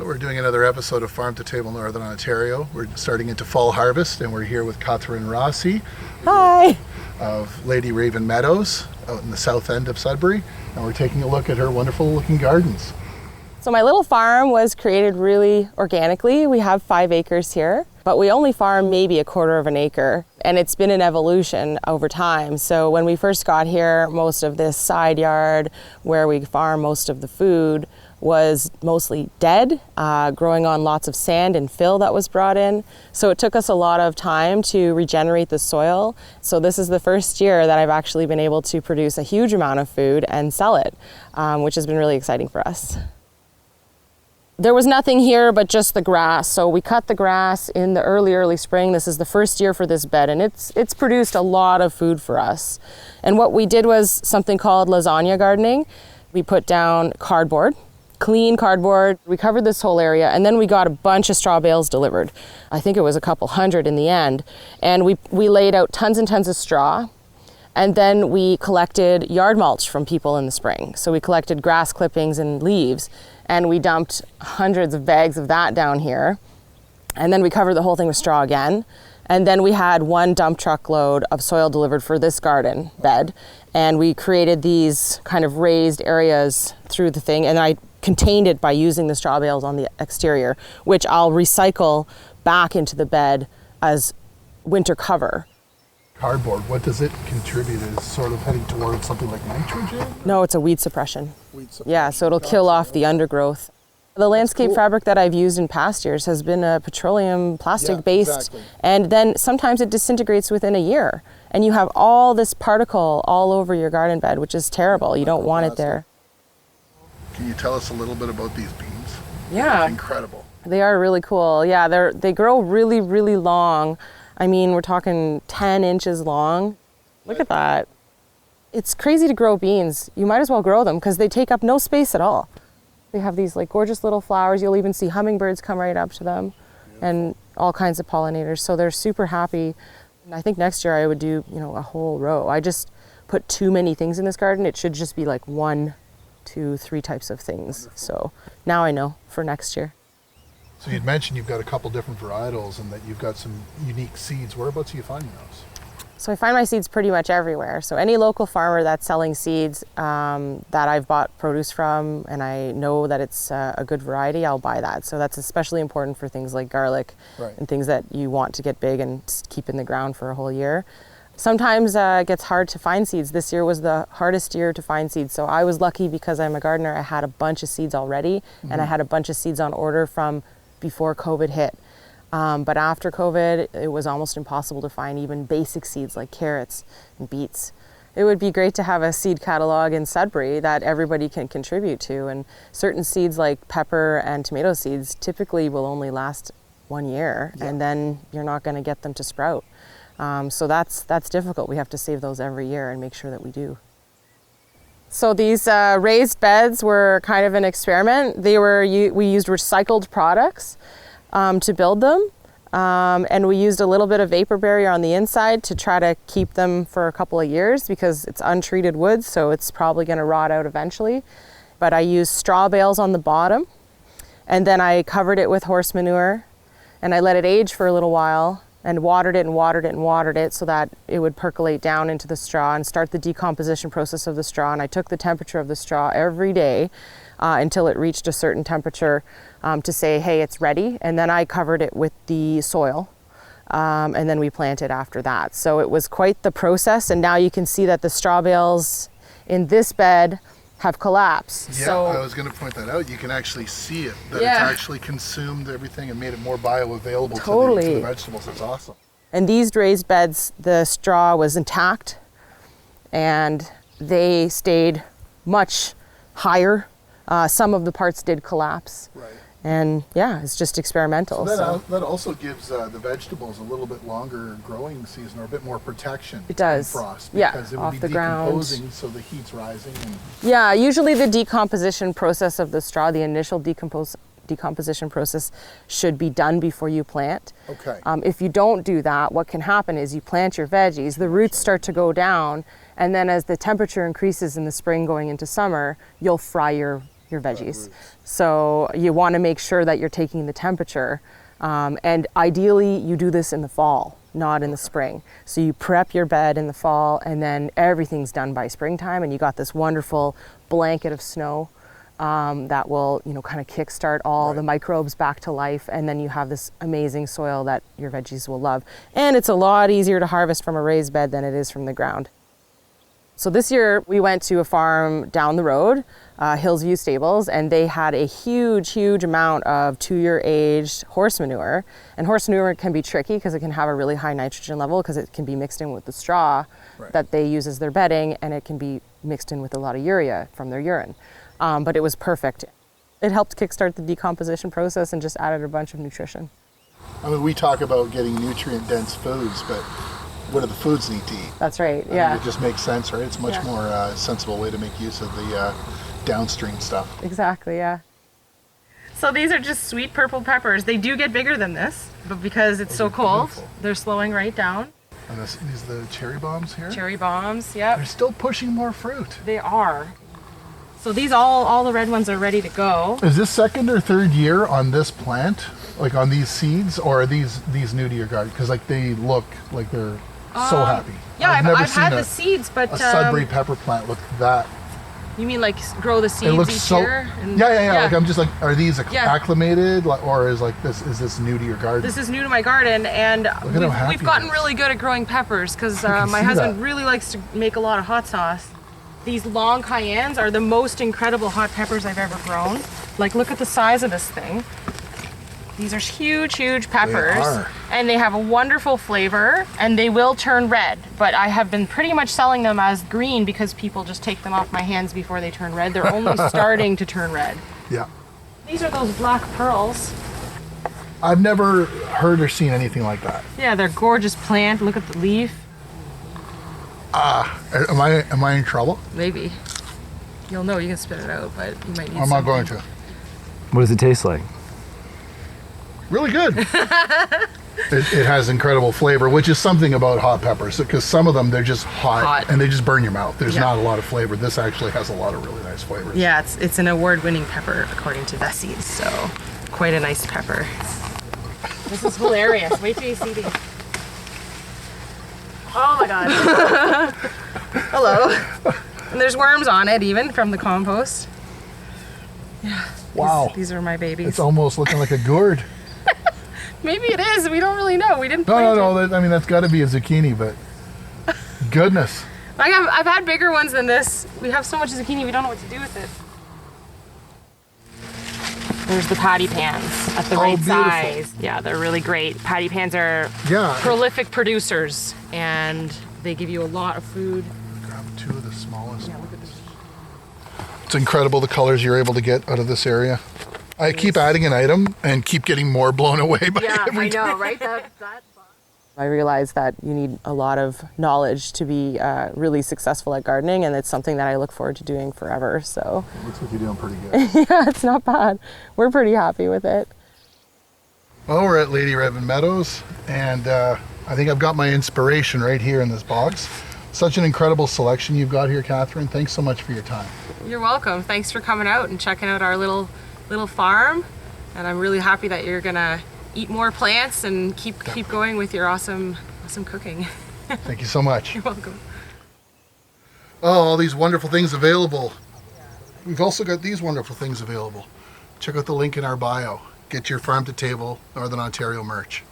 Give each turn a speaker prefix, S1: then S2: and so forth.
S1: So we're doing another episode of Farm to Table Northern Ontario. We're starting into fall harvest and we're here with Rasi.
S2: Hi!
S1: Of Lady Raven Meadows out in the south end of Sudbury. And we're taking a look at her wonderful looking gardens.
S2: So my little farm was created really organically. We have 5 acres here, but we only farm maybe a quarter of an acre. And it's been an evolution over time. So when we first got here, most of this side yard where we farm most of the food was mostly dead, growing on lots of sand and fill that was brought in. So it took us a lot of time to regenerate the soil. So this is the first year that I've actually been able to produce a huge amount of food and sell it, which has been really exciting for us. There was nothing here but just the grass. So we cut the grass in the early spring. This is the first year for this bed, and it's produced a lot of food for us. And what we did was something called lasagna gardening. We put down cardboard, clean cardboard. We covered this whole area, and then we got a bunch of straw bales delivered. I think it was a couple hundred in the end. And we laid out tons and tons of straw. And then we collected yard mulch from people in the spring. So we collected grass clippings and leaves, and we dumped hundreds of bags of that down here. And then we covered the whole thing with straw again. And then we had 1 dump truck load of soil delivered for this garden bed. And we created these kind of raised areas through the thing. And I contained it by using the straw bales on the exterior, which I'll recycle back into the bed as winter cover.
S1: Cardboard, what does it contribute? Is sort of heading towards something like nitrogen?
S2: No, it's a weed suppression. Yeah, so it'll kill off the undergrowth. The landscape fabric that I've used in past years has been a petroleum plastic based, and then sometimes it disintegrates within a year. And you have all this particle all over your garden bed, which is terrible. You don't want it there.
S1: Can you tell us a little bit about these beans?
S2: Yeah.
S1: It's incredible.
S2: They are really cool. Yeah, they grow really, really long. I mean, we're talking 10 inches long. Look at that. It's crazy to grow beans. You might as well grow them because they take up no space at all. They have these like gorgeous little flowers. You'll even see hummingbirds come right up to them and all kinds of pollinators. So they're super happy. And I think next year I would do, a whole row. I just put too many things in this garden. It should just be like 1, 2, 3 types of things. Wonderful. So now I know for next year.
S1: So you'd mentioned you've got a couple different varietals and that you've got some unique seeds. Whereabouts are you finding those?
S2: So I find my seeds pretty much everywhere. So any local farmer that's selling seeds that I've bought produce from and I know that it's a good variety, I'll buy that. So that's especially important for things like garlic and things that you want to get big and keep in the ground for a whole year. Sometimes it gets hard to find seeds. This year was the hardest year to find seeds. So I was lucky because I'm a gardener. I had a bunch of seeds already and I had a bunch of seeds on order from before COVID hit. But after COVID, it was almost impossible to find even basic seeds like carrots and beets. It would be great to have a seed catalog in Sudbury that everybody can contribute to. And certain seeds like pepper and tomato seeds typically will only last 1 year and then you're not going to get them to sprout. So that's difficult. We have to save those every year and make sure that we do. So these raised beds were kind of an experiment. We used recycled products to build them, and we used a little bit of vapor barrier on the inside to try to keep them for a couple of years because it's untreated wood, so it's probably going to rot out eventually. But I used straw bales on the bottom, and then I covered it with horse manure, and I let it age for a little while and watered it so that it would percolate down into the straw and start the decomposition process of the straw. And I took the temperature of the straw every day until it reached a certain temperature to say, hey, it's ready. And then I covered it with the soil and then we planted after that. So it was quite the process. And now you can see that the straw bales in this bed have collapsed.
S1: Yeah,
S2: so,
S1: I was going to point that out. You can actually see it, that it's actually consumed everything and made it more bioavailable to the vegetables. It's awesome.
S2: And these raised beds, the straw was intact and they stayed much higher. Some of the parts did collapse. Right. And it's just experimental.
S1: So that also gives the vegetables a little bit longer growing season or a bit more protection.
S2: It does.
S1: From frost.
S2: Because
S1: it would
S2: off
S1: be
S2: the
S1: decomposing,
S2: ground.
S1: so the heat's rising.
S2: Usually the decomposition process of the straw, the initial decomposition process should be done before you plant.
S1: Okay.
S2: If you don't do that, what can happen is you plant your veggies, the roots start to go down, and then as the temperature increases in the spring going into summer, you'll fry your your veggies. So you want to make sure that you're taking the temperature. And ideally, you do this in the fall, not in the spring. So you prep your bed in the fall, and then everything's done by springtime, and you got this wonderful blanket of snow that will, kind of kickstart all the microbes back to life, and then you have this amazing soil that your veggies will love. And it's a lot easier to harvest from a raised bed than it is from the ground. So this year we went to a farm down the road, Hillsview Stables, and they had a huge amount of 2-year aged horse manure. And horse manure can be tricky because it can have a really high nitrogen level because it can be mixed in with the straw that they use as their bedding, and it can be mixed in with a lot of urea from their urine. But it was perfect. It helped kickstart the decomposition process and just added a bunch of nutrition.
S1: I mean, we talk about getting nutrient-dense foods, but what do the foods need to eat?
S2: That's right,
S1: I mean, it just makes sense, right? It's a much more sensible way to make use of the downstream stuff.
S2: Exactly, yeah. So these are just sweet purple peppers. They do get bigger than this, but because it's so cold, they're slowing right down.
S1: And these are the cherry bombs here?
S2: Cherry bombs, yep.
S1: They're still pushing more fruit.
S2: They are. So these all the red ones are ready to go.
S1: Is this second or third year on this plant? Like on these seeds, or are these new to your garden? Because like they look like they're so happy.
S2: Yeah, I've had the seeds, but
S1: a Sudbury pepper plant look that.
S2: You mean like grow the seeds
S1: it looks
S2: each
S1: so,
S2: year?
S1: Yeah. Like I'm just like, are these acclimated, or is this new to your garden?
S2: This is new to my garden, and we've gotten really good at growing peppers because my husband really likes to make a lot of hot sauce. These long cayennes are the most incredible hot peppers I've ever grown. Like, look at the size of this thing. These are huge peppers, and they have a wonderful flavor, and they will turn red, but I have been pretty much selling them as green because people just take them off my hands before they turn red. They're only starting to turn red.
S1: Yeah.
S2: These are those black pearls.
S1: I've never heard or seen anything like that.
S2: Yeah, they're gorgeous plant. Look at the leaf.
S1: Am I in trouble?
S2: Maybe. You'll know, you can spit it out, but you might need
S1: I'm not going to.
S3: What does it taste like?
S1: Really good. It has incredible flavor, which is something about hot peppers, because some of them, they're just hot and they just burn your mouth. There's not a lot of flavor. This actually has a lot of really nice flavors.
S2: Yeah, it's an award-winning pepper according to Rasi, so quite a nice pepper. This is hilarious. Wait till you see these. Oh my god. Hello. And there's worms on it even from the compost. Yeah.
S1: Wow.
S2: These are my babies.
S1: It's almost looking like a gourd.
S2: Maybe it is. We don't really know. We didn't plant
S1: No. I mean, that's got to be a zucchini, but goodness.
S2: I've had bigger ones than this. We have so much zucchini, we don't know what to do with it. There's the patty pans at the right size. Yeah, they're really great. Patty pans are prolific producers, and they give you a lot of food.
S1: Grab two of the smallest.
S2: Yeah, look at this.
S1: It's incredible the colors you're able to get out of this area. I keep adding an item and keep getting more blown away by every
S2: I know, right? I realized that you need a lot of knowledge to be really successful at gardening, and it's something that I look forward to doing forever. So
S1: it looks like you're doing pretty good.
S2: yeah, it's not bad. We're pretty happy with it.
S1: Well, we're at Lady Redmond Meadows, and I think I've got my inspiration right here in this box. Such an incredible selection you've got here, Catherine. Thanks so much for your time.
S2: You're welcome. Thanks for coming out and checking out our little farm, and I'm really happy that you're gonna eat more plants and keep going with your awesome cooking.
S1: Thank you so much.
S2: You're welcome.
S1: Oh, all these wonderful things available. We've also got these wonderful things available. Check out the link in our bio. Get your farm to table Northern Ontario merch.